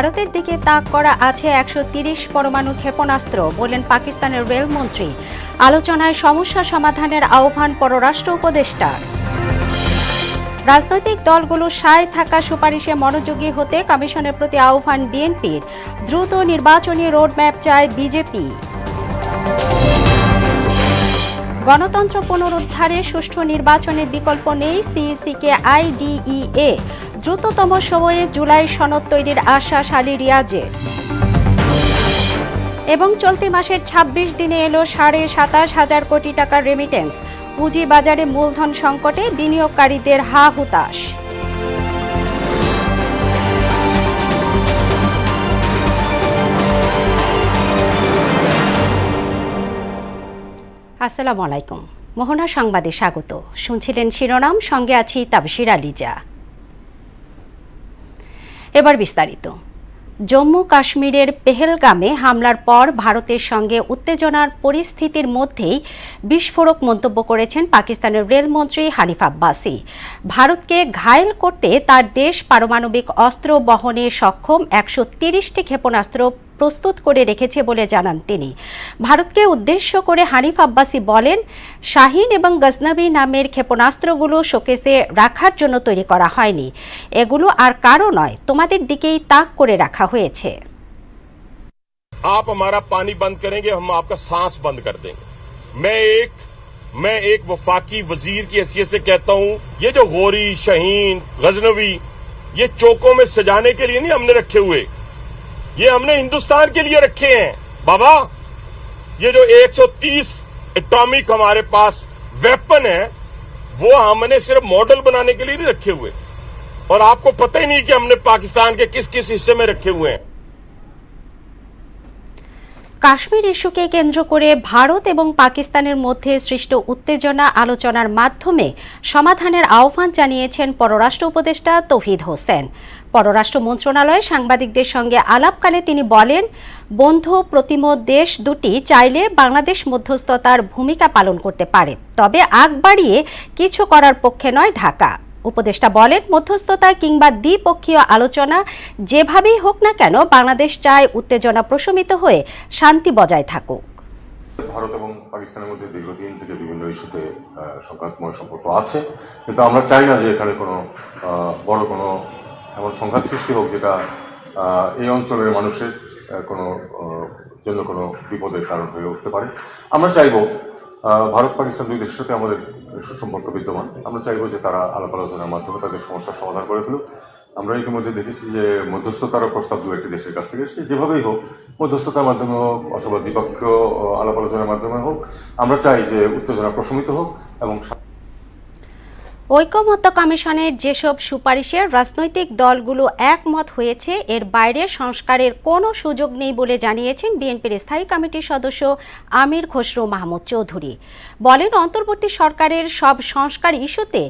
ভারতের দিকে তাক করা আছে 130 পরমাণু ক্ষেপণাস্ত্র, বললেন পাকিস্তানের রেলমন্ত্রী। আলোচনায় সমস্যা সমাধানের আহ্বান পররাষ্ট্র উপদেষ্টার। রাজনৈতিক দলগুলো সায় থাকা সুপারিশে মনোযোগী হতে কমিশনের প্রতি আহ্বান বিএনপির। দ্রুত নির্বাচনী রোডম্যাপ চায় বিজেপি। গণতন্ত্র পুনরুদ্ধারে সুষ্ঠু নির্বাচনের বিকল্প নেই, সিইসিকে আইডিইএ। দ্রুততম সময়ে জুলাই সনদ তৈরির আশা আলী রিয়াজের। এবং চলতি মাসের 26 দিনে এলো 27,500 কোটি টাকার রেমিটেন্স। পুঁজিবাজারে মূলধন সংকটে বিনিয়োগকারীদের হা হুতাশ। আসসালামু আলাইকুম, মোহনা সংবাদে স্বাগত। শুনছিলেন শিরোনাম, সঙ্গে আছি তাবশির আলিজা। এবার বিস্তারিত। জম্মু কাশ্মীরের পেহেলগামে হামলার পর ভারতের সঙ্গে উত্তেজনার পরিস্থিতির মধ্যেই বিস্ফোরক মন্তব্য করেছেন পাকিস্তানের রেলমন্ত্রী হানিফ আব্বাসি। ভারতকে ঘায়েল করতে তার দেশ পারমাণবিক অস্ত্র বহনে সক্ষম 130টি ক্ষেপণাস্ত্র প্রস্তুত করে রেখেছে বলে জানান তিনি। ভারতকে উদ্দেশ্য করে হানিফ আব্বাসি বলেন, শাহিন এবং গজনবী নামের ক্ষেপণাস্ত্রগুলো শোকেসে রাখার জন্য তৈরি করা হয়নি। এগুলো আর কারো নয়, তোমাদের দিকেই তাক করে রাখা হয়েছে। आप हमारा पानी बंद करेंगे, हम आपका सांस बंद कर देंगे। मैं एक वफाकी वजीर की हैसियत से कहता हूं, ये जो गौरी, शाहीन, गजनवी, ये चौकों में सजाने के लिए नहीं हमने रखे हुए, ये हमने हिंदुस्तान के लिए रखे हैं। बाबा, ये जो 130 एटॉमिक हमारे पास वेपन है, वो हमने सिर्फ मॉडल बनाने के लिए नहीं रखे हुए, और आपको पता ही नहीं कि हमने पाकिस्तान के किस किस हिस्से में रखे हुए हैं। কাশ্মীর ইস্যুকে কেন্দ্র করে ভারত এবং পাকিস্তানের মধ্যে সৃষ্ট উত্তেজনা আলোচনার মাধ্যমে সমাধানের আহ্বান জানিয়েছেন পররাষ্ট্র উপদেষ্টা তৌহিদ হোসেন। পররাষ্ট্র মন্ত্রণালয়ে সাংবাদিকদের সঙ্গে আলাপকালে তিনি বলেন, বন্ধু প্রতিম দেশ দুটি চাইলে বাংলাদেশ মধ্যস্থতার ভূমিকা পালন করতে পারে, তবে আগ বাড়িয়ে কিছু করার পক্ষে নয় ঢাকা। উপদেষ্টা বলেন, মধ্যস্থতা কিংবা দ্বিপক্ষীয় আলোচনা যেভাবেই হোক না কেন, বাংলাদেশ চায় উত্তেজনা প্রশমিত হয়ে শান্তি বজায় থাকুক। ভারত এবং পাকিস্তানের মধ্যে দীর্ঘদিন থেকে বিভিন্ন ইস্যুতে সংঘাতময় সম্পর্ক আছে, কিন্তু আমরা চাই না যে এখানে কোনো বড় কোনো এমন সংঘাত সৃষ্টি হোক যেটা এই অঞ্চলের মানুষের জন্য কোনো বিপদের কারণ হয়ে উঠতে পারে। আমরা চাইব, ভারত পাকিস্তান দুই দেশের সাথে আমাদের সুসম্পর্ক বিদ্যমান, আমরা চাইব যে তারা আলাপ আলোচনার মাধ্যমে তাদের সমস্যার সমাধান করে ফেলুক। আমরা ইতিমধ্যে দেখেছি যে মধ্যস্থতার প্রস্তাব দু একটি দেশের কাছ থেকে এসেছে। যেভাবেই হোক, মধ্যস্থতার মাধ্যমে হোক অথবা দ্বিপক্ষীয় আলাপ আলোচনার মাধ্যমে হোক, আমরা চাই যে উত্তেজনা প্রশমিত হোক এবং ঐকমত্য কমিশনের যেসব সুপারিশের রাজনৈতিক দলগুলো একমত হয়েছে, এর বাইরে সংস্কারের কোনো সুযোগ নেই বলে জানিয়েছেন বিএনপির স্থায়ী কমিটির সদস্য আমির খসরু মাহমুদ চৌধুরী। বলেন, অন্তর্বর্তী সরকারের সব সংস্কার ইস্যুতে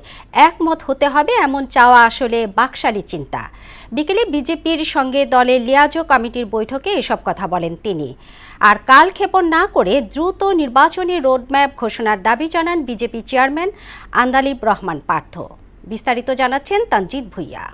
একমত হতে হবে এমন চাওয়া আসলে বাকশালী চিন্তা। বিকেলে বিজেপির সঙ্গে দলের লিয়াজো কমিটির বৈঠকে এসব কথা বলেন তিনি। আর কালক্ষেপণ না করে দ্রুত নির্বাচনী রোডম্যাপ ঘোষণার দাবি জানান বিজেপি চেয়ারম্যান আন্দালিব রহমান পার্থ। বিস্তারিত জানাচ্ছেন তানজিদ ভুইয়া।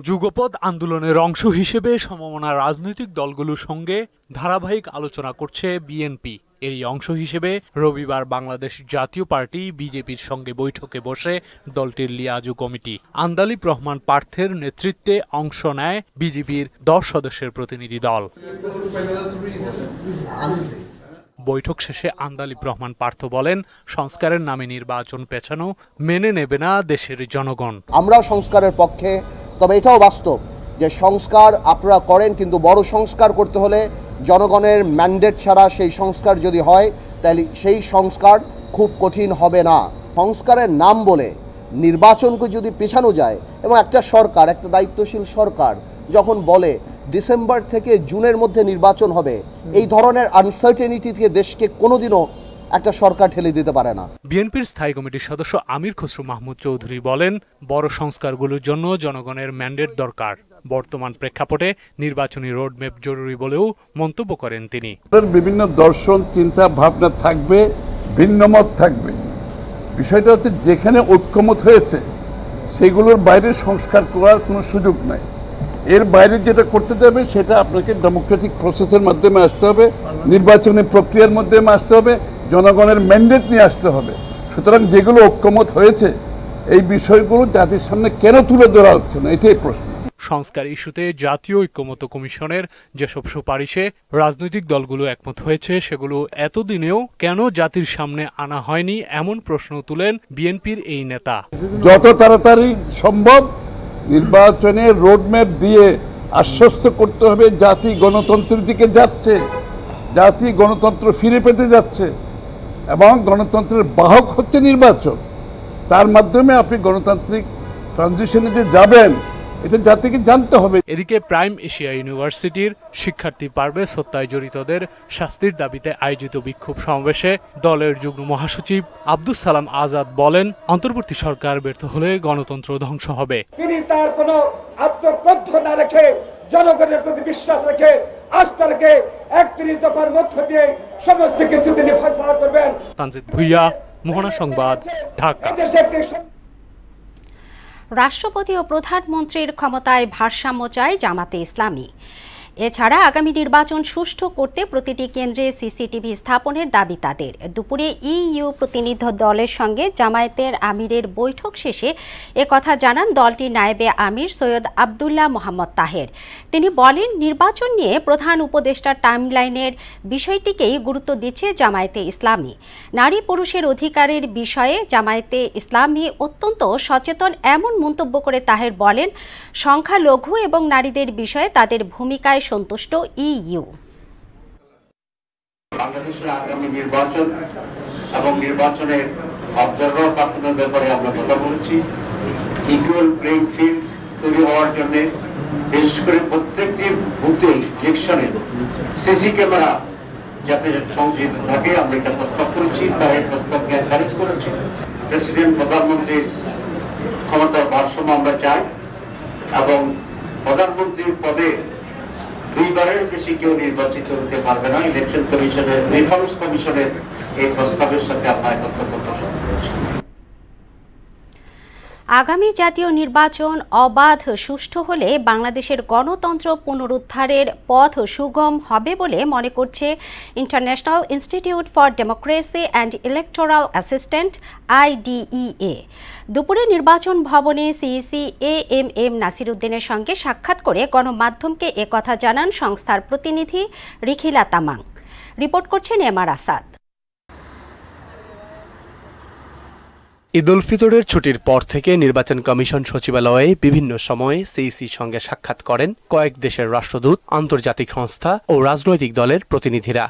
যুগপৎ আন্দোলনের অংশ হিসেবে সমমনা রাজনৈতিক দলগুলোর সঙ্গে ধারাবাহিক আলোচনা করছে বিএনপি। এরই অংশ হিসেবে রবিবার বাংলাদেশ জাতীয় পার্টি বিজেপির সঙ্গে বৈঠকে বসে দলটির লিয়াজু কমিটি। আন্দালিব রহমান পার্থের নেতৃত্বে অংশ নেয় বিজেপির 10 সদস্যের প্রতিনিধি দল। বৈঠক শেষে আন্দালিব রহমান পার্থ বলেন, সংস্কারের নামে নির্বাচন পেছানো মেনে নেবে না দেশের জনগণ। আমরাও সংস্কারের পক্ষে, তবে এটাও বাস্তব যে সংস্কার আপনারা করেন, কিন্তু বড় সংস্কার করতে হলে জনগণের ম্যান্ডেট ছাড়া সেই সংস্কার যদি হয়, তাহলে সেই সংস্কার খুব কঠিন হবে না। সংস্কারের নাম বলে নির্বাচনকে যদি পেছানো যায়, এবং একটা সরকার, একটা দায়িত্বশীল সরকার যখন বলে ডিসেম্বর থেকে জুনের মধ্যে নির্বাচন হবে, এই ধরনের আনসার্টেনিটি থেকে দেশকে কোনোদিনও একটা সরকার ঠেলে দিতে পারে না। বিএনপির স্থায়ী কমিটির সদস্য আমির খসরু মাহমুদ চৌধুরী বলেন, বড় সংস্কারগুলোর জন্য জনগণের ম্যান্ডেট দরকার। বর্তমান প্রেক্ষাপটে নির্বাচনী রোডম্যাপ জরুরি বলেও মন্তব্য করেন তিনি। বিভিন্ন দর্শন, চিন্তা ভাবনা থাকবে, ভিন্নমত থাকবে। বিষয়টা হচ্ছে যেখানে ঐক্যমত হয়েছে সেগুলোর বাইরে সংস্কার করার কোনো সুযোগ নাই। এর বাইরে যেটা করতে যাবে সেটা আপনাকে ডেমোক্রেটিক প্রসেসের মাধ্যমে আসতে হবে, নির্বাচনী প্রক্রিয়ার মাধ্যমে আসতে হবে, জনগণের ম্যান্ডেট নিয়ে আসতে হবে। সুতরাং যেগুলো ঐক্যমত হয়েছে এই বিষয়গুলো জাতির সামনে কেন তুলে ধরা হচ্ছে না, এটাই প্রশ্ন। সংস্কার ইস্যুতে জাতীয় ঐক্যমত্য কমিশনের যেসব সুপারিশে রাজনৈতিক দলগুলো একমত হয়েছে সেগুলো এতদিনেও কেন জাতির সামনে আনা হয়নি এমন প্রশ্ন তুলেন বিএনপির এই নেতা। যত তাড়াতাড়ি সম্ভব নির্বাচনের রোডম্যাপ দিয়ে আশ্বস্ত করতে হবে জাতি গণতন্ত্রের দিকে যাচ্ছে, জাতি গণতন্ত্র ফিরে পেতে যাচ্ছে এবং গণতন্ত্রের বাহক হচ্ছে নির্বাচন। তার মাধ্যমে আপনি গণতান্ত্রিক ট্রানজিশনে যে যাবেন এটা জাতিকে জানতে হবে। এদিকে প্রাইম এশিয়া ইউনিভার্সিটির শিক্ষার্থী পারভেজ হত্যায় জড়িতদের শাস্তির দাবিতে আয়োজিত বিক্ষোভ সমাবেশে দলের যুগ্ম মহাসচিব আব্দুস সালাম আজাদ বলেন, অন্তর্বর্তী সরকার ব্যর্থ হলে গণতন্ত্র ধ্বংস হবে। তিনি তার কোনো আত্মক্রোধ না রেখে জনগণের প্রতি বিশ্বাস রেখে আস্থা রেখে ৩১ দফার মধ্য দিয়ে সমস্ত কিছু তিনি ফয়সালা করবেন। তানজিদ ভুইয়া, মোহনা সংবাদ, ঢাকা। রাষ্ট্রপতি ও প্রধানমন্ত্রীর ক্ষমতায় ভারসাম্য চায় জামাতে ইসলামী। এছাড়া আগামী নির্বাচন সুষ্ঠু করতে প্রতিটি কেন্দ্রে সিসিটিভি স্থাপনের দাবি তাদের। দুপুরে ইইউ প্রতিনিধি দলের সঙ্গে জামায়াতের আমিরের বৈঠক শেষে একথা জানান দলটির নায়েবে আমির সৈয়দ আবদুল্লাহ মোহাম্মদ তাহের। তিনি বলেন, নির্বাচন নিয়ে প্রধান উপদেষ্টার টাইমলাইনের বিষয়টিকেই গুরুত্ব দিচ্ছে জামায়াতে ইসলামী। নারী পুরুষের অধিকারের বিষয়ে জামায়াতে ইসলামী অত্যন্ত সচেতন এমন মন্তব্য করে তাহের বলেন, সংখ্যালঘু এবং নারীদের বিষয়ে তাদের ভূমিকায় সন্তুষ্ট ইইউ। বাংলাদেশের আগামী নির্বাচন এবং নির্বাচনের অবজারভার পাঠানোর ব্যাপারে আমরা কথা বলেছি। ইকুয়াল প্লেইং ফিল্ড তৈরি হওয়ার জন্য বিশেষ করে প্রত্যেকটি বুথে ইলেকশনে সিসি ক্যামেরা যাতে সংযোজিত থাকে আমরা এটা প্রস্তাব করেছি। তারা এই প্রস্তাবকে খারিজ করেছে। প্রেসিডেন্ট প্রধানমন্ত্রীর ক্ষমতার ভারসাম্য আমরা চাই এবং প্রধানমন্ত্রীর পদে দুইবারের বেশি কেউ নির্বাচিত হতে পারবে না। ইলেকশন কমিশনের রিফর্মস কমিশনের এই প্রস্তাবের সাথে আমরা একত্র পোষণ করেছি। আগামী জাতীয় নির্বাচন অবাধ সুষ্ঠু হলে বাংলাদেশের গণতন্ত্র পুনরুদ্ধারের পথ সুগম হবে বলে মনে করছে international institute for democracy and electoral assistant IDEA। দুপুরে নির্বাচন ভবনে সিইসি AMM নাসির উদ্দিনের সঙ্গে সাক্ষাৎ করে গণমাধ্যমকে একথা জানান সংস্থার প্রতিনিধি রিখিলা তামাং। রিপোর্ট করছেন এমআর আসাদ। ঈদ উল ফিতরের ছুটির পর থেকে নির্বাচন কমিশন সচিবালয়ে বিভিন্ন সময়ে সিইসির সঙ্গে সাক্ষাৎ করেন কয়েক দেশের রাষ্ট্রদূত, আন্তর্জাতিক সংস্থা ও রাজনৈতিক দলের প্রতিনিধিরা।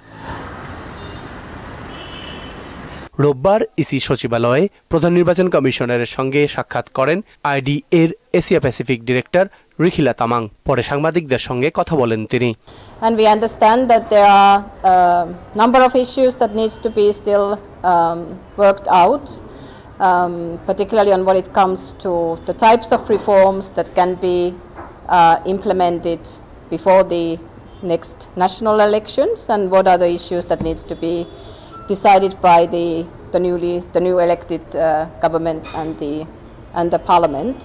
রোববার ইসি সচিবালয়ে প্রধান নির্বাচন কমিশনারের সঙ্গে সাক্ষাৎ করেন IDEA-র এশিয়া প্যাসিফিক ডিরেক্টর রিখিলা তামাং। পরে সাংবাদিকদের সঙ্গে কথা বলেন তিনি। And we understand that there are a number of issues that needs to be still worked out. Particularly on what it comes to the types of reforms that can be implemented before the next national elections, and what are the issues that needs to be decided by the new elected government and the parliament.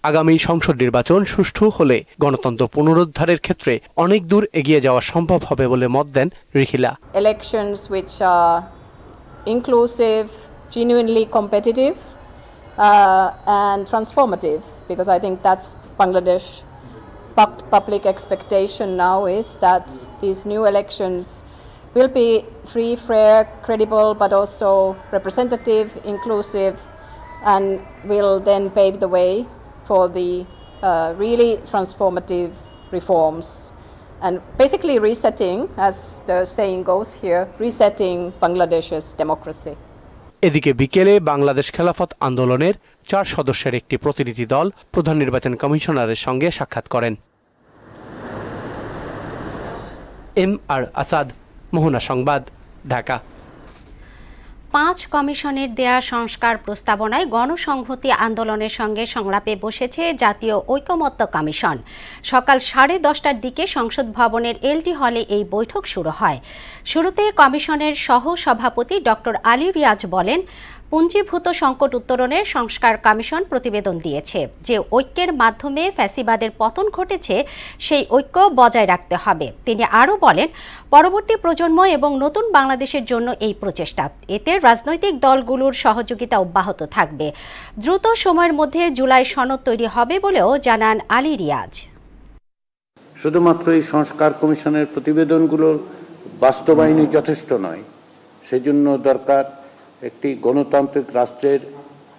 আগামী সংসদ নির্বাচন সুষ্ঠু হলে গণতন্ত্র পুনরুদ্ধারের ক্ষেত্রে অনেক দূর এগিয়ে যাওয়া সম্ভব হবে বলে মত দেন রিখিলা। Elections which are inclusive, genuinely competitive and transformative, because I think that's Bangladesh public expectation now, is that these new elections will be free, fair, credible, but also representative, inclusive, and will then pave the way for the really transformative reforms and basically resetting, as the saying goes here, resetting Bangladesh's democracy. এদিকে বিকেলে বাংলাদেশ খেলাফত আন্দোলনের 4 সদস্যের একটি প্রতিনিধি দল প্রধান নির্বাচন কমিশনারের সঙ্গে সাক্ষাৎ করেন। এমআর আসাদ, মোহনা সংবাদ, ঢাকা। 5 কমিশনের দেয়া সংস্কার প্রস্তাবনায় গণসংহতি আন্দোলনের সঙ্গে সংলাপে বসেছে জাতীয় ঐকমত্য কমিশন। সকাল 10:30টার দিকে সংসদ ভবনের LD হলে এই বৈঠক শুরু হয়। শুরুতে কমিশনের সহ সভাপতি ডক্টর আলী রিয়াজ বলেন, পুঞ্জীভূত সংকট উত্তরণে সংস্কার কমিশন প্রতিবেদন দিয়েছে। যে ঐক্যের মাধ্যমে ফ্যাসিবাদের পতন ঘটেছে সেই ঐক্য বজায় রাখতে হবে। তিনি আরও বলেন, পরবর্তী প্রজন্ম এবং নতুন বাংলাদেশের জন্য এই প্রচেষ্টা, এতে রাজনৈতিক দলগুলোর সহযোগিতা অব্যাহত থাকবে। দ্রুত সময়ের মধ্যে জুলাই সনদ তৈরি হবে বলেও জানান আলী রিয়াজ। শুধুমাত্র এই সংস্কার কমিশনের প্রতিবেদনগুলো বাস্তবায়নই যথেষ্ট নয়, সেজন্য দরকার একটি গণতান্ত্রিক রাষ্ট্রের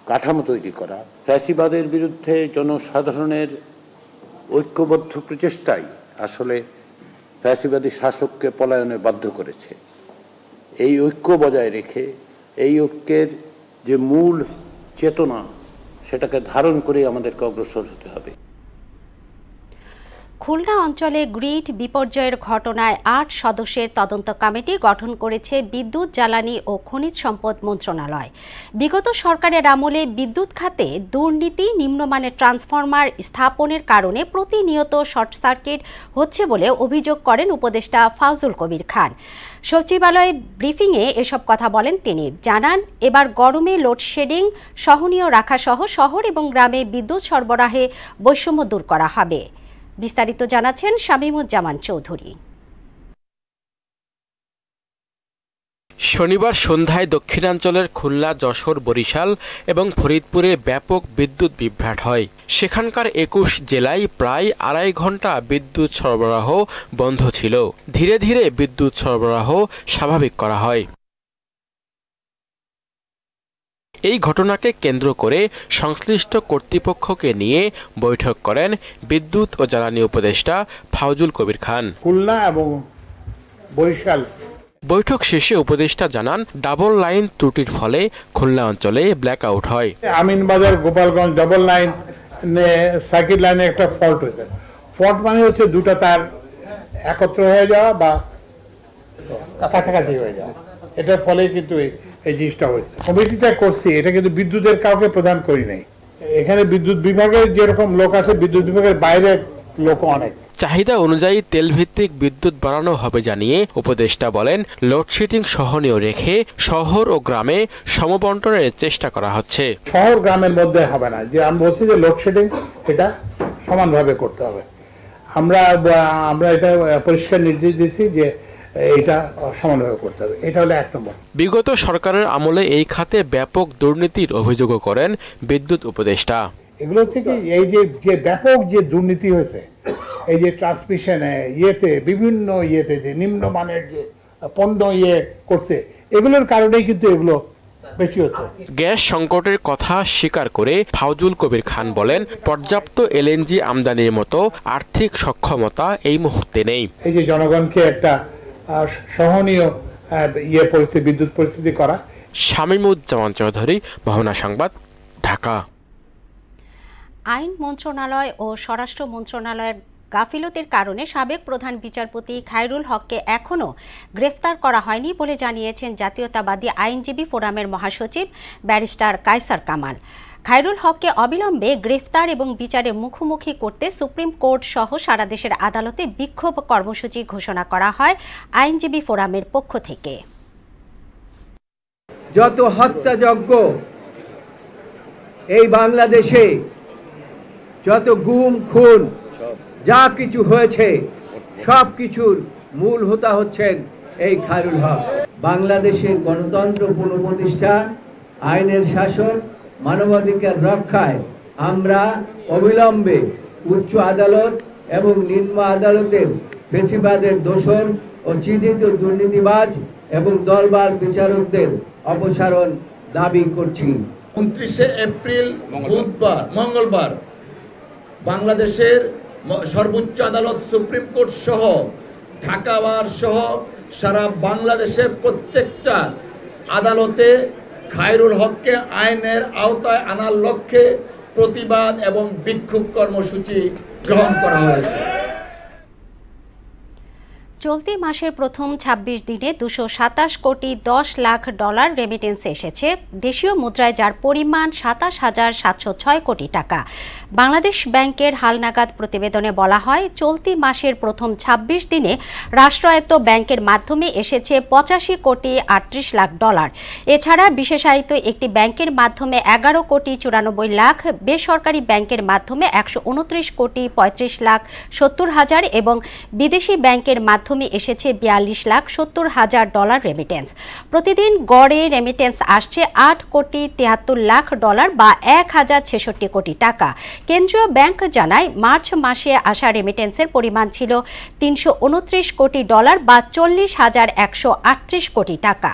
কাঠামো তৈরি করা। ফ্যাসিবাদের বিরুদ্ধে জনসাধারণের ঐক্যবদ্ধ প্রচেষ্টাই আসলে ফ্যাসিবাদী শাসককে পলায়নে বাধ্য করেছে। এই ঐক্য বজায় রেখে এই ঐক্যের যে মূল চেতনা, সেটাকে ধারণ করে আমাদেরকে অগ্রসর হতে হবে। খুলনা অঞ্চলে গ্রিড বিপর্যয়ের ঘটনায় 8 সদস্যের তদন্ত কমিটি গঠন করেছে বিদ্যুৎ, জ্বালানি ও খনিজ সম্পদ মন্ত্রণালয়। বিগত সরকারের আমলে বিদ্যুৎ খাতে দুর্নীতি, নিম্নমানের ট্রান্সফরমার স্থাপনের কারণে প্রতিনিয়ত শর্ট সার্কিট হচ্ছে বলে অভিযোগ করেন উপদেষ্টা ফাউজুল কবির খান। সচিবালয়ে ব্রিফিংয়ে এসব কথা বলেন তিনি। জানান, এবার গরমে লোডশেডিং সহনীয় রাখা সহ শহর এবং গ্রামে বিদ্যুৎ সরবরাহে বৈষম্য দূর করা হবে। বিস্তারিত জানাচ্ছেন শামীমুজ্জামান চৌধুরী। শনিবার সন্ধ্যায় দক্ষিণাঞ্চলের খুলনা, যশোর, বরিশাল এবং ফরিদপুরে ব্যাপক বিদ্যুৎ বিভ্রাট হয়। সেখানকার 21 জেলায় প্রায় 2.5 ঘন্টা বিদ্যুৎ সরবরাহ বন্ধ ছিল। ধীরে ধীরে বিদ্যুৎ সরবরাহ স্বাভাবিক করা হয়। এই ঘটনাকে কেন্দ্র করে সংশ্লিষ্ট কর্তৃপক্ষকে নিয়ে বৈঠক করেন বিদ্যুৎ ও জ্বালানি উপদেষ্টা ফাউজুল কবির খান। খুলনা এবং বরিশাল বৈঠক শেষে উপদেষ্টা জানান, ডাবল লাইন ত্রুটির ফলে খুলনা অঞ্চলে ব্ল্যাকআউট হয়। Aminbazar, Gopalganj double line circuit লাইনে একটা ফল্ট হয়েছে। ফল্ট মানে হচ্ছে দুটো তার একত্র হয়ে যাওয়া বা কাছাকাছি হয়ে যাওয়া, এটার ফলে কিন্তু এই জিনিসটা হয়েছে। কমিটিটা করছি, এটা কিন্তু বিদ্যুতের কাউকে প্রদান করি নাই। এখানে বিদ্যুৎ বিভাগের যেরকম লোক আছে, বিদ্যুৎ বিভাগের বাইরে লোক অনেক। চাহিদা অনুযায়ী তেলভিত্তিক বিদ্যুৎ বাড়ানো হবে জানিয়ে উপদেষ্টা বলেন, লোডশেডিং সহনীয় রেখে শহর ও গ্রামে সমবন্টনের চেষ্টা করা হচ্ছে। শহর গ্রামের মধ্যে হবে না, যে আমি বলছি যে লোডশেডিং এটা সমানভাবে করতে হবে। আমরা এটা পরিষ্কার নির্দেশ দিয়েছি যে এটা সমানভাবে করতে হবে। এটা হলো 1 নম্বর। বিগত সরকারের আমলে এই খাতে ব্যাপক দুর্নীতির অভিযোগও করেন বিদ্যুৎ উপদেষ্টা। এগুলো হচ্ছে কি, এই যে ব্যাপক যে দুর্নীতি হয়েছে, এই যে ট্রান্সমিশনে বিভিন্ন যে নিম্নমানের যে পণ্য করছে, এগুলোর কারণেই কিন্তু এগুলো বেশি হচ্ছে। গ্যাস সংকটের কথা স্বীকার করে ফাউজুল কবির খান বলেন, পর্যাপ্ত এলএনজি আমদানির মতো আর্থিক সক্ষমতা এই মুহূর্তে নেই। এই যে জনগণকে একটা সহনীয় বিদ্যুৎ পরিস্থিতি করা। শামীমুজ্জামান চৌধুরী, মোহনা সংবাদ, ঢাকা। আইন মন্ত্রণালয় ও স্বরাষ্ট্র মন্ত্রণালয়ের গাফিলতির কারণে সাবেক প্রধান বিচারপতি খায়রুল হককে এখনও গ্রেফতার করা হয়নি বলে জানিয়েছেন জাতীয়তাবাদী আইনজীবী ফোরামের মহাসচিব ব্যারিস্টার কায়সার কামাল। খায়রুল হককে অবিলম্বে গ্রেফতার এবং বিচারের মুখোমুখি করতে সুপ্রিম কোর্ট সহ সারা দেশের আদালতে বিক্ষোভ কর্মসূচি ঘোষণা করা হয় আইনজীবী ফোরামের পক্ষ থেকে। যত হত্যাযজ্ঞ এই বাংলাদেশে, যত গুম খুন যা কিছু হয়েছে, সব কিছুর মূল হোতা হচ্ছেন এই খায়রুল হক। বাংলাদেশে গণতন্ত্র পুনঃপ্রতিষ্ঠা, আইনের শাসন, মানবাধিকার রক্ষায় আমরা অবিলম্বে উচ্চ আদালত এবং নিম্ন আদালতের ফ্যাসিবাদের দোষর ও চিহ্নিত দুর্নীতিবাজ এবং দলবাল বিচারকদের অপসারণ দাবি করছি। 29 এপ্রিল মঙ্গলবার বাংলাদেশের সর্বোচ্চ আদালত, সুপ্রিম কোর্ট সহ ঢাকা বার সহ সারা বাংলাদেশের প্রত্যেকটা আদালতে খায়রুল হককে আইনের আওতায় আনার লক্ষ্যে প্রতিবাদ এবং বিক্ষোভ কর্মসূচি গ্রহণ করা হয়েছে। চলতি মাসের প্রথম ২৬ দিনে ২২৭ কোটি ১০ লাখ ডলার রেমিটেন্স এসেছে দেশীয় মুদ্রায়, যার পরিমাণ ২৭,৭০৬ কোটি টাকা। বাংলাদেশ ব্যাংকের হালনাগাদ প্রতিবেদনে বলা হয়, চলতি মাসের প্রথম ২৬ দিনে রাষ্ট্রায়ত্ত ব্যাংকের মাধ্যমে এসেছে ৮৫ কোটি ৩৮ লাখ ডলার। এছাড়া বিশেষায়িত একটি ব্যাংকের মাধ্যমে ১১ কোটি ৯৪ লাখ, বেসরকারি ব্যাংকের মাধ্যমে ১২৯ কোটি ৩৫ লাখ ৭০ হাজার এবং বিদেশি ব্যাংকের মাধ্যমে এসেছে ৪২ লাখ ৭০ হাজার ডলার রেমিটেন্স। প্রতিদিন গড়ে রেমিটেন্স আসছে ৮ কোটি ৭৩ লাখ ডলার বা ১,০৬৬ কোটি টাকা। কেন্দ্রীয় ব্যাংক জানায়, মার্চ মাসে আসা রেমিটেন্সের পরিমাণ ছিল ৩২৯ কোটি ডলার বা ৪০,১৩৮ কোটি টাকা।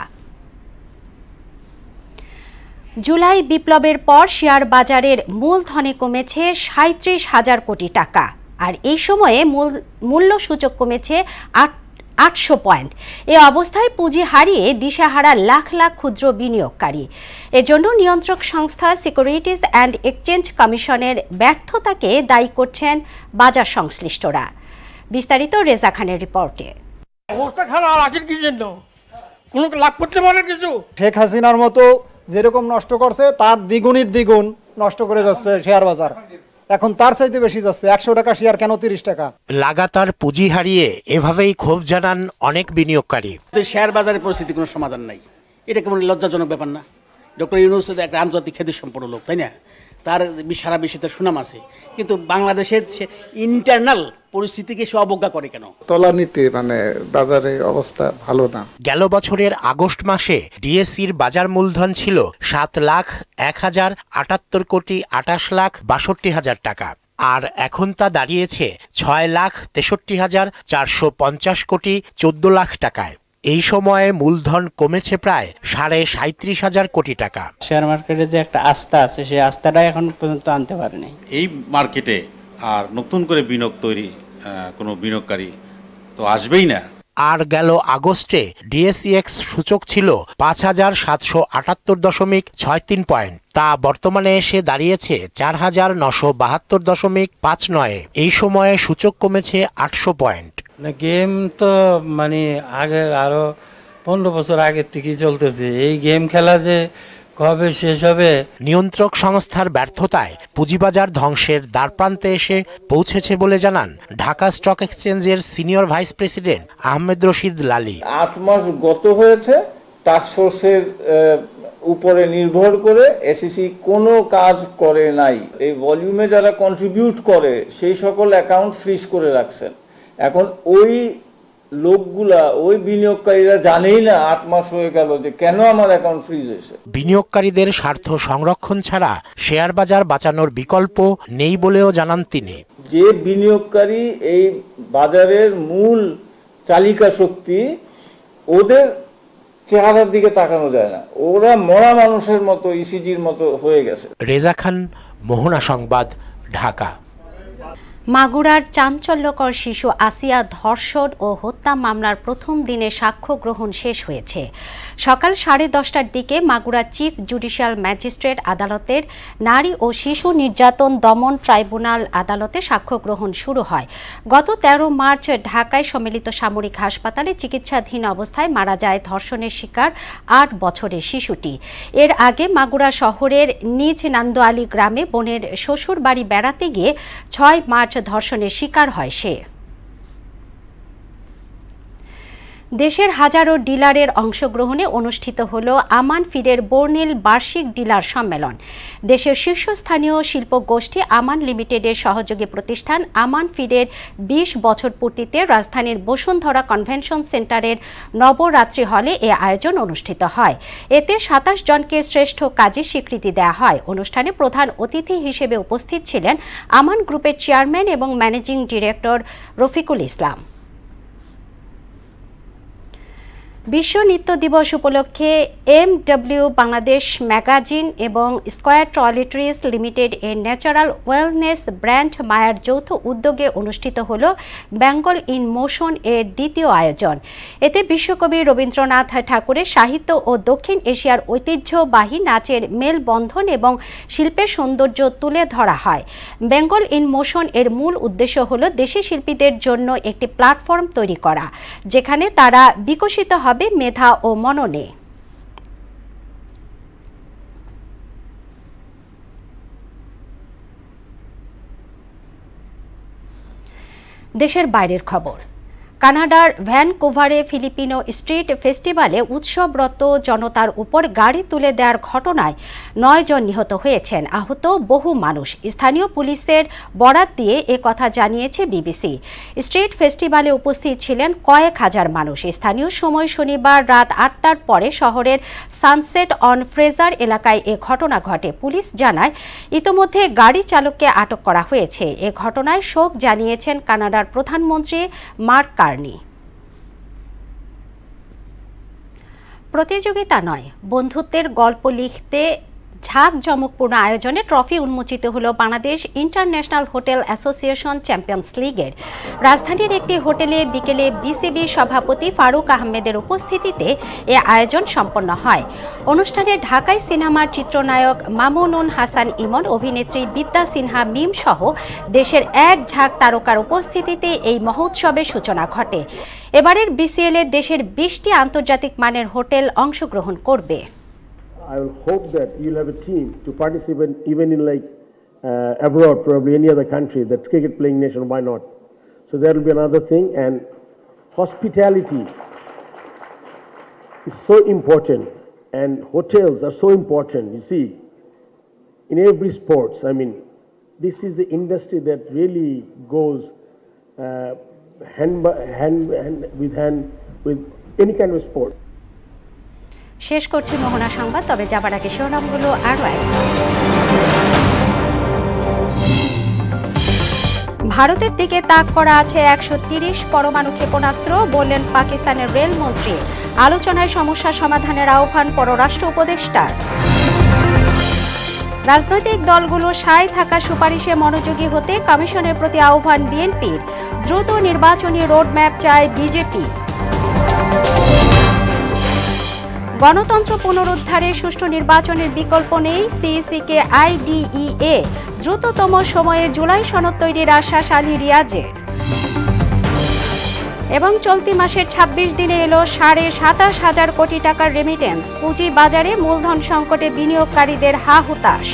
জুলাই বিপ্লবের পর শেয়ার বাজারের মূলধনে কমেছে ৩৭,০০০ কোটি টাকা, আর এই সময়ে মূল্য সূচক কমেছে ৮০০ পয়েন্ট। এ অবস্থায় পুঁজি হারিয়ে দিশেহারা লাখ লাখ ক্ষুদ্র বিনিয়োগকারী। এজন্য নিয়ন্ত্রক সংস্থা সিকিউরিটিজ অ্যান্ড এক্সচেঞ্জ কমিশনের ব্যর্থতাকে দায়ী করছেন বাজার সংশ্লিষ্টরা। বিস্তারিত রেজা খানের রিপোর্টে। অবস্থা খারাপ আছে কি জন্য? কোনো লাভ করতে পারে কিছু? শেখ হাসিনার মতো যেরকম নষ্ট করছে তার দ্বিগুণের দ্বিগুণ নষ্ট করে যাচ্ছে শেয়ার বাজার। এখন তার চাইতে বেশি যাচ্ছে। ১০০ টাকা শেয়ার কেন ৩০ টাকা? লাগাতার পুঁজি হারিয়ে এভাবেই ক্ষোভ জানান অনেক বিনিয়োগকারী। শেয়ার বাজারের পরিস্থিতি কোনো সমাধান নাই, এটা কেমন লজ্জাজনক ব্যাপার না? ডক্টর ইউনূস একটা আন্তর্জাতিক খ্যাতি সম্পন্ন লোক, তাই না? তার সারা বিশ্বে তার সুনাম আছে, কিন্তু বাংলাদেশের ইন্টারনাল পরিস্থিতিকে সে অবজ্ঞা করে কেন? তলানিতে বাজারের অবস্থা ভালো না। গেল বছরের আগস্ট মাসে ডিএসসির বাজার মূলধন ছিল ৭,০১,০৭৮ কোটি ২৮ লাখ ৬২ হাজার টাকা, আর এখন তা দাঁড়িয়েছে ৬,৬৩,৪৫০ কোটি ১৪ লাখ টাকায়। এই সময়ে মূলধন কমেছে প্রায় ৩৭,৫০০ কোটি টাকা। শেয়ার মার্কেটে যে একটা আস্থা আছে, সেই আস্থাটা এখন পর্যন্ত আনতে পারেনি। এই মার্কেটে আর নতুন করে কোনো বিনিয়োগকারী তো আসবেই না। আর গেল আগস্টে ডিএসইএক্স সূচক ছিল ৫,৭৭৮.৬৩ পয়েন্ট, তা বর্তমানে এসে দাঁড়িয়েছে ৪,৯৭২.৫৯। এই সময়ে সূচক কমেছে ৮০০ পয়েন্ট। গেম তো আগে আরো ১৫ বছর আগের থেকেই চলতেছে। এই গেম খেলা যে কবে শেষ হবে? নিয়ন্ত্রক সংস্থার ব্যর্থতায় পুঁজিবাজার ধ্বংসের দ্বারপ্রান্তে এসে পৌঁছেছে বলে জানান ঢাকা স্টক এক্সচেঞ্জের senior vice president Ahmed Rashid Lali. ৮ মাস গত হয়েছে, টাস্কফোর্সের উপরে নির্ভর করে এসইসি কোনো কাজ করে নাই। এই ভলিউমে যারা কন্ট্রিবিউট করে সেই সকল অ্যাকাউন্ট ফ্রিজ করে রাখছেন। এখন ওই লোকগুলা, ওই বিনিয়োগকারীরা জানেই না ৮ মাস হয়ে গেল যে কেন আমার অ্যাকাউন্ট ফ্রিজ হয়েছে। বিনিয়োগকারীদের স্বার্থ সংরক্ষণ ছাড়া শেয়ার বাজার বাঁচানোর বিকল্প নেই বলেও জানান তিনি। যে বিনিয়োগকারী এই বাজারের মূল চালিকা শক্তি, ওদের চেহারার দিকে তাকানো যায় না। ওরা মরা মানুষের মতো, ইসিজির মতো হয়ে গেছে। রেজা খান, মোহনা সংবাদ, ঢাকা। মাগুরার চাঞ্চল্যকর শিশু আসিয়া ধর্ষণ ও হত্যা মামলার প্রথম দিনে সাক্ষ্য গ্রহণ শেষ হয়েছে। সকাল 10:30টার দিকে মাগুরা চিফ জুডিশিয়াল ম্যাজিস্ট্রেট আদালতের নারী ও শিশু নির্যাতন দমন ট্রাইব্যুনাল আদালতে সাক্ষ্য গ্রহণ শুরু হয়। গত 13 মার্চ ঢাকায় সম্মিলিত সামরিক হাসপাতালে চিকিৎসাধীন অবস্থায় মারা যায় ধর্ষণের শিকার 8 বছরের শিশুটি। এর আগে মাগুরা শহরের নিজ নান্দোয়ালি গ্রামে বোনের শ্বশুর বাড়ি বেড়াতে গিয়ে 6 মার্চ ধর্ষণের শিকার হয় সে। দেশের হাজারো ডিলারের অংশগ্রহণে অনুষ্ঠিত হল আমান ফিডের বর্ণিল বার্ষিক ডিলার সম্মেলন। দেশের শীর্ষস্থানীয় শিল্প গোষ্ঠী আমান লিমিটেডের সহযোগী প্রতিষ্ঠান আমান ফিডের 20 বছর পূর্তিতে রাজধানীর বসুন্ধরা কনভেনশন সেন্টারের নবরাত্রি হলে এ আয়োজন অনুষ্ঠিত হয়। এতে 27 জনকে শ্রেষ্ঠ কাজে স্বীকৃতি দেওয়া হয়। অনুষ্ঠানে প্রধান অতিথি হিসেবে উপস্থিত ছিলেন আমান গ্রুপের চেয়ারম্যান এবং ম্যানেজিং ডিরেক্টর রফিকুল ইসলাম। বিশ্ব নৃত্য দিবস উপলক্ষে MW বাংলাদেশ ম্যাগাজিন এবং স্কয়ার টয়লেট্রিজ লিমিটেড এর ন্যাচারাল ওয়েলনেস ব্র্যান্ড মায়ার যৌথ উদ্যোগে অনুষ্ঠিত হল বেঙ্গল ইন মোশন এর দ্বিতীয় আয়োজন। এতে বিশ্বকবি রবীন্দ্রনাথ ঠাকুরের সাহিত্য ও দক্ষিণ এশিয়ার ঐতিহ্যবাহী নাচের মেলবন্ধন এবং শিল্পের সৌন্দর্য তুলে ধরা হয়। বেঙ্গল ইন মোশন এর মূল উদ্দেশ্য হল দেশি শিল্পীদের জন্য একটি প্ল্যাটফর্ম তৈরি করা, যেখানে তারা বিকশিত হবে মেধা ও মননে। দেশের বাইরের খবর। কানাডার ভ্যানকুভারে ফিলিপিনো স্ট্রিট ফেস্টিভ্যালে উৎসবরত জনতার উপর গাড়ি তুলে দেওয়ার ঘটনায় 9 জন নিহত হয়েছেন, আহত বহু মানুষ। স্থানীয় পুলিশের বরাত দিয়ে কথা জানিয়েছে বিবিসি। স্ট্রিট ফেস্টিভ্যালে উপস্থিত ছিলেন কয়েক হাজার মানুষ। স্থানীয় সময় শনিবার রাত 8টার পরে শহরের সানসেট অন ফ্রেজার এলাকায় এ ঘটনা ঘটে। পুলিশ জানায় ইতোমধ্যে গাড়ি চালককে আটক করা হয়েছে। এ ঘটনায় শোক জানিয়েছেন কানাডার প্রধানমন্ত্রী মার্ক কার্নি। প্রতিযোগিতা নয়, বন্ধুত্বের গল্প লিখতে ঝাঁকজমকপূর্ণ আয়োজনে ট্রফি উন্মোচিত হল Bangladesh international hotel association champions লিগের। রাজধানীর একটি হোটেলে বিকেলে বিসিবি সভাপতি ফারুক আহমেদের উপস্থিতিতে এ আয়োজন সম্পন্ন হয়। অনুষ্ঠানে ঢাকাই সিনেমার চিত্রনায়ক মামুনুন হাসান ইমন, অভিনেত্রী বিদ্যা সিনহা মিম সহ দেশের এক ঝাঁক তারকার উপস্থিতিতে এই মহোৎসবের সূচনা ঘটে। এবারের বিসিএলে দেশের 20টি আন্তর্জাতিক মানের হোটেল অংশগ্রহণ করবে। I will hope that you'll have a team to participate even in abroad, probably any other country, that cricket playing nation, why not? So that will be another thing. And hospitality is so important and hotels are so important. You see, in every sports, I mean, this is the industry that really goes hand with any kind of sport. শেষ করছি মোহনা সংবাদ, তবে যাবার আগে শিরোনামগুলো আরও একবার। ভারতের দিকে তাক করা আছে 130 পরমাণু ক্ষেপণাস্ত্র, বললেন পাকিস্তানের রেলমন্ত্রী। আলোচনায় সমস্যা সমাধানের আহ্বান পররাষ্ট্র উপদেষ্টার। রাজনৈতিক দলগুলো সায় থাকা সুপারিশে মনোযোগী হতে কমিশনের প্রতি আহ্বান বিএনপির। দ্রুত নির্বাচনী রোডম্যাপ চায় বিজেপি। গণতন্ত্র পুনরুদ্ধারে সুষ্ঠু নির্বাচনের বিকল্প নেই, সিইসিকে আইডিইএ। দ্রুততম সময়ে জুলাই সনদ তৈরির আশ্বাস আলী রিয়াজের। এবং চলতি মাসের 26 দিনে এলো 27,500 কোটি টাকার রেমিটেন্স। পুঁজি বাজারে মূলধন সংকটে বিনিয়োগকারীদের হা হুতাশ।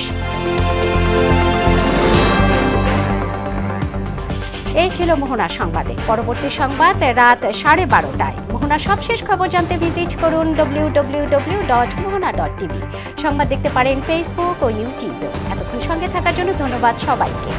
এই ছিল মোহনা সংবাদে। পরবর্তী সংবাদ রাত 12:30টায়। মোহনা সবশেষ খবর জানতে ভিজিট করুন www.mohana.tv। সংবাদ দেখতে পারেন ফেসবুক ও ইউটিউবে। এতক্ষণ সঙ্গে থাকার জন্য ধন্যবাদ সবাইকে।